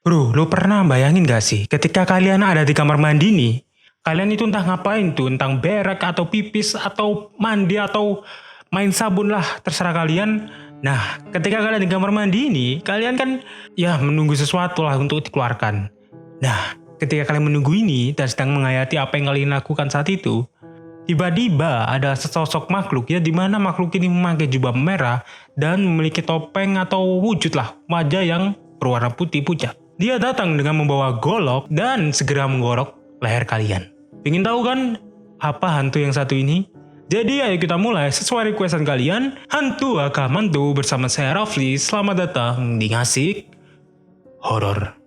Bro, lo pernah bayangin gak sih ketika kalian ada di kamar mandi nih, kalian itu entah ngapain tuh, entah berak atau pipis atau mandi atau main sabun lah, terserah kalian. Nah, ketika kalian di kamar mandi ini, kalian kan ya menunggu sesuatu lah untuk dikeluarkan. Nah, ketika kalian menunggu ini dan sedang menghayati apa yang kalian lakukan saat itu, tiba-tiba ada sesosok makhluk ya, di mana makhluk ini memakai jubah merah dan memiliki topeng atau wujud lah wajah yang berwarna putih pucat. Dia datang dengan membawa golok dan segera menggorok leher kalian. Ingin tahu kan apa hantu yang satu ini? Jadi ayo kita mulai sesuai requestan kalian. Hantu Akamanto bersama saya Rafli. Selamat datang di Ngasik Horor.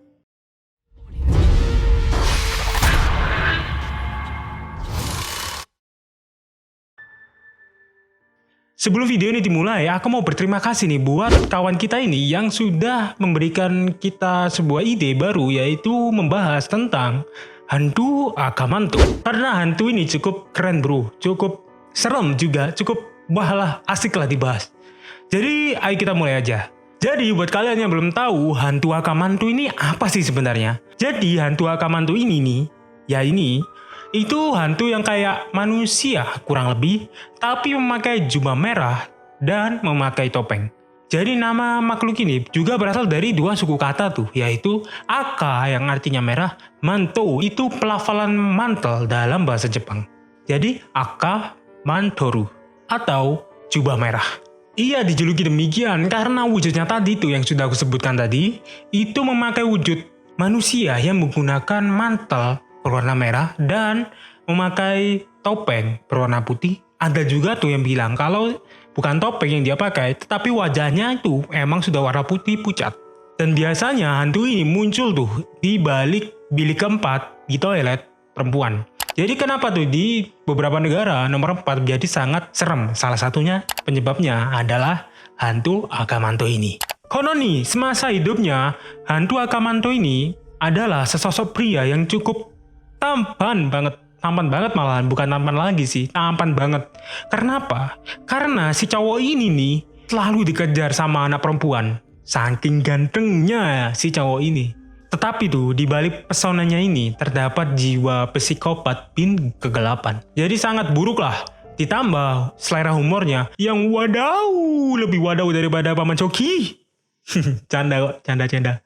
Sebelum video ini dimulai, aku mau berterima kasih nih buat kawan kita ini yang sudah memberikan kita sebuah ide baru, yaitu membahas tentang hantu Akamanto. Karena hantu ini cukup keren bro, cukup serem juga, cukup wah asik lah dibahas. Jadi ayo kita mulai aja. Jadi buat kalian yang belum tahu hantu Akamanto ini apa sih sebenarnya? Jadi hantu Akamanto ini nih, ya ini itu hantu yang kayak manusia kurang lebih, tapi memakai jubah merah dan memakai topeng. Jadi nama makhluk ini juga berasal dari dua suku kata tuh, yaitu Aka yang artinya merah, Manto itu pelafalan mantel dalam bahasa Jepang. Jadi Aka Mantoru atau jubah merah. Ia dijuluki demikian karena wujudnya tadi tuh yang sudah aku sebutkan tadi, itu memakai wujud manusia yang menggunakan mantel berwarna merah dan memakai topeng berwarna putih. Ada juga tuh yang bilang kalau bukan topeng yang dia pakai, tetapi wajahnya itu emang sudah warna putih pucat. Dan biasanya hantu ini muncul tuh di balik bilik keempat di toilet perempuan. Jadi kenapa tuh di beberapa negara nomor 4 menjadi sangat serem? Salah satunya penyebabnya adalah hantu Akamanto ini. Konon nih, semasa hidupnya hantu Akamanto ini adalah sesosok pria yang cukup tampan banget malahan, bukan tampan lagi sih, tampan banget. Karena apa? Karena si cowok ini nih selalu dikejar sama anak perempuan. Saking gantengnya si cowok ini. Tetapi tuh di balik pesonanya ini terdapat jiwa psikopat bin kegelapan. Jadi sangat buruk lah. Ditambah selera humornya yang lebih wadaw daripada Paman Coki. Canda.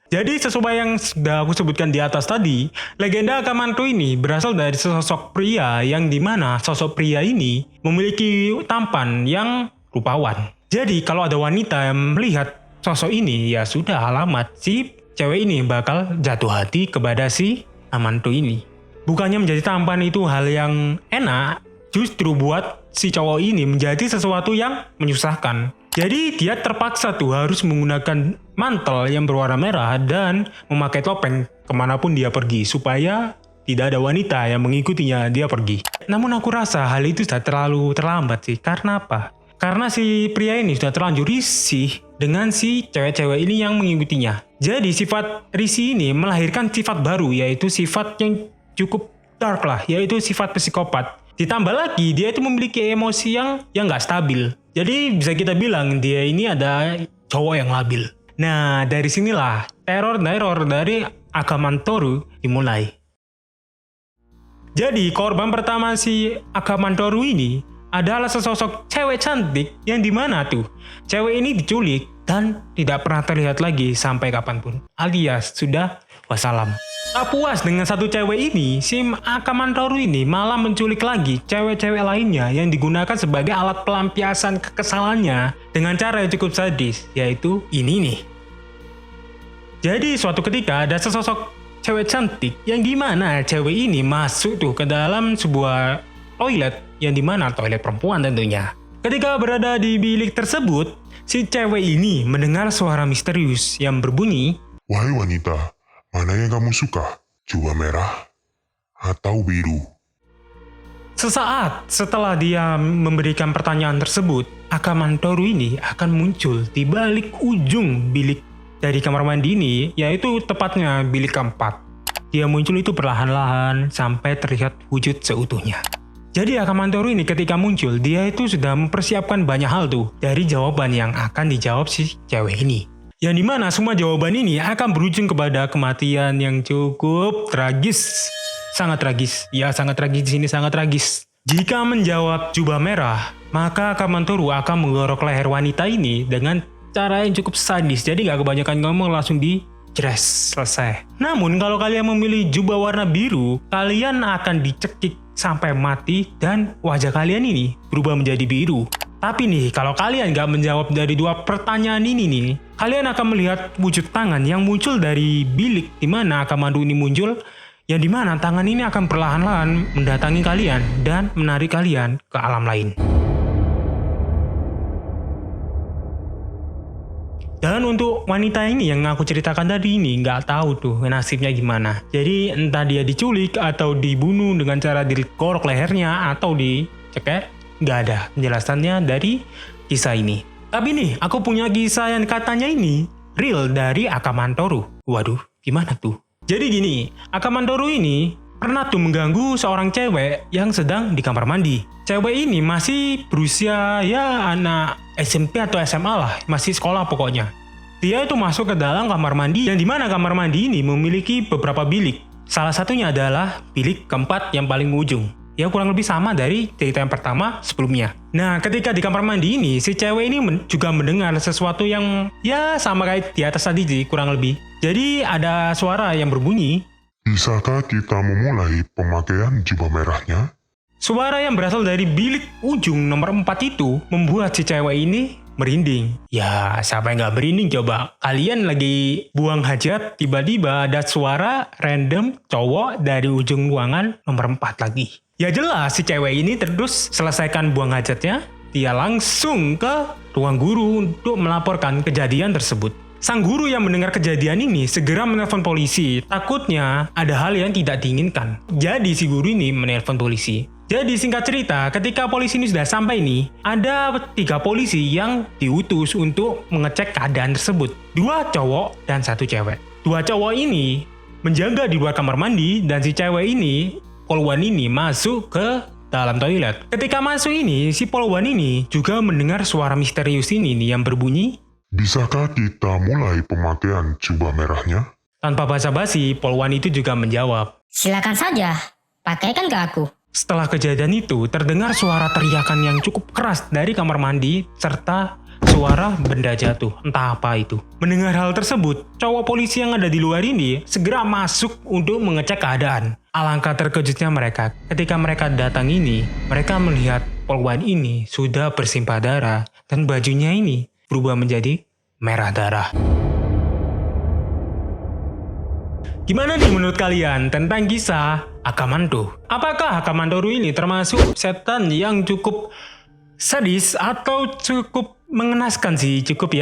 Jadi sesuai yang sudah aku sebutkan di atas tadi, legenda Akamanto ini berasal dari sosok pria yang dimana sosok pria ini memiliki tampan yang rupawan. Jadi kalau ada wanita yang melihat sosok ini, ya sudah alamat si cewek ini bakal jatuh hati kepada si Akamanto ini. Bukannya menjadi tampan itu hal yang enak, justru buat si cowok ini menjadi sesuatu yang menyusahkan. Jadi dia terpaksa tuh harus menggunakan mantel yang berwarna merah dan memakai topeng kemanapun dia pergi supaya tidak ada wanita yang mengikutinya dia pergi. Namun aku rasa hal itu sudah terlalu terlambat sih. Karena apa? Karena si pria ini sudah terlanjur risih dengan si cewek-cewek ini yang mengikutinya. Jadi sifat risih ini melahirkan sifat baru, yaitu sifat yang cukup dark lah, yaitu sifat psikopat. Ditambah lagi dia itu memiliki emosi yang nggak stabil. Jadi bisa kita bilang dia ini ada cowok yang labil. Nah dari sinilah teror dari Akamanto dimulai. Jadi korban pertama si Akamanto ini adalah sesosok cewek cantik yang dimana tuh cewek ini diculik dan tidak pernah terlihat lagi sampai kapanpun. Alias sudah wassalam. Tak puas dengan satu cewek ini, si Akamanto ini malah menculik lagi cewek-cewek lainnya yang digunakan sebagai alat pelampiasan kekesalannya dengan cara yang cukup sadis, yaitu ini nih. Jadi suatu ketika ada sesosok cewek cantik yang dimana cewek ini masuk tuh ke dalam sebuah toilet yang dimana toilet perempuan tentunya. Ketika berada di bilik tersebut, si cewek ini mendengar suara misterius yang berbunyi, "Wahai wanita, mana yang kamu suka? Jubah merah atau biru?" Sesaat setelah dia memberikan pertanyaan tersebut, Akamanto ini akan muncul di balik ujung bilik dari kamar mandi ini, yaitu tepatnya bilik keempat. Dia muncul itu perlahan-lahan sampai terlihat wujud seutuhnya. Jadi Akamanto ini ketika muncul, dia itu sudah mempersiapkan banyak hal tuh dari jawaban yang akan dijawab si cewek ini. Yang dimana semua jawaban ini akan berujung kepada kematian yang cukup tragis. Sangat tragis. Ya, sangat tragis di sini, sangat tragis. Jika menjawab jubah merah, maka Akamantoru akan menggorok leher wanita ini dengan cara yang cukup sadis. Jadi gak kebanyakan ngomong, langsung di jres, selesai. Namun kalau kalian memilih jubah warna biru, kalian akan dicekik sampai mati dan wajah kalian ini berubah menjadi biru. Tapi nih, kalau kalian gak menjawab dari dua pertanyaan ini nih, kalian akan melihat wujud tangan yang muncul dari bilik di mana Akamanto ini muncul, yang dimana tangan ini akan perlahan-lahan mendatangi kalian dan menarik kalian ke alam lain. Dan untuk wanita ini yang aku ceritakan tadi ini nggak tahu tuh nasibnya gimana. Jadi entah dia diculik atau dibunuh dengan cara digorok lehernya atau dicekek. Nggak ada penjelasannya dari kisah ini. Tapi nih, aku punya kisah yang katanya ini real dari Akamantoru. Waduh, gimana tuh? Jadi gini, Akamantoru ini pernah tuh mengganggu seorang cewek yang sedang di kamar mandi. Cewek ini masih berusia ya anak SMP atau SMA lah, masih sekolah pokoknya. Dia itu masuk ke dalam kamar mandi yang dimana kamar mandi ini memiliki beberapa bilik. Salah satunya adalah bilik keempat yang paling ujung. Ya kurang lebih sama dari cerita yang pertama sebelumnya. Nah, ketika di kamar mandi ini, si cewek ini juga mendengar sesuatu yang ya sama kayak di atas tadi sih, kurang lebih. Jadi ada suara yang berbunyi. Bisakah kita memulai pemakaian jubah merahnya? Suara yang berasal dari bilik ujung nomor 4 itu membuat si cewek ini merinding. Ya, siapa yang gak merinding coba? Kalian lagi buang hajat, tiba-tiba ada suara random cowok dari ujung ruangan nomor 4 lagi. Ya jelas si cewek ini terus selesaikan buang hajatnya, dia langsung ke ruang guru untuk melaporkan kejadian tersebut. Sang guru yang mendengar kejadian ini segera menelpon polisi, takutnya ada hal yang tidak diinginkan. Jadi si guru ini menelpon polisi. Jadi singkat cerita, ketika polisi ini sudah sampai nih, ada 3 polisi yang diutus untuk mengecek keadaan tersebut. 2 cowok dan 1 cewek. 2 cowok ini menjaga di luar kamar mandi dan si cewek ini, polwan ini masuk ke dalam toilet. Ketika masuk ini, si polwan ini juga mendengar suara misterius ini nih yang berbunyi. Bisakah kita mulai pemakaian jubah merahnya? Tanpa basa-basi, polwan itu juga menjawab. Silakan saja, pakaikan ke aku. Setelah kejadian itu, terdengar suara teriakan yang cukup keras dari kamar mandi, serta suara benda jatuh, entah apa itu. Mendengar hal tersebut, cowok polisi yang ada di luar ini segera masuk untuk mengecek keadaan. Alangkah terkejutnya mereka, ketika mereka datang ini, mereka melihat polwan ini sudah bersimpah darah, dan bajunya ini berubah menjadi merah darah. Gimana nih menurut kalian tentang kisah Akamanto? Apakah Akamantoru ini termasuk setan yang cukup sadis atau cukup mengenaskan sih? Cukup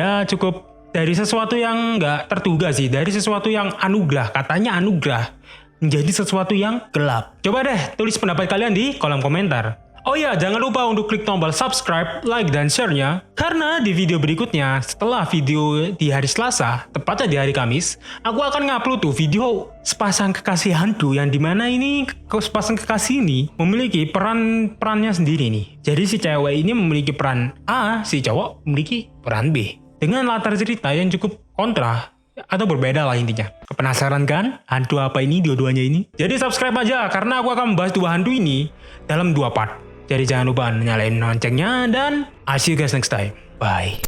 dari sesuatu yang nggak terduga sih, dari sesuatu yang anugerah, katanya anugerah, menjadi sesuatu yang gelap. Coba deh tulis pendapat kalian di kolom komentar. Oh iya, jangan lupa untuk klik tombol subscribe, like, dan share-nya. Karena di video berikutnya, setelah video di hari Selasa, tepatnya di hari Kamis, aku akan ngupload tuh video sepasang kekasih hantu yang dimana ini sepasang kekasih ini memiliki perannya sendiri nih. Jadi si cewek ini memiliki peran A, si cowok memiliki peran B. Dengan latar cerita yang cukup kontra atau berbeda lah intinya. Penasaran kan hantu apa ini dua-duanya ini? Jadi subscribe aja karena aku akan membahas 2 hantu ini dalam 2 part. Jadi jangan lupa nyalain loncengnya dan I'll see you guys next time. Bye.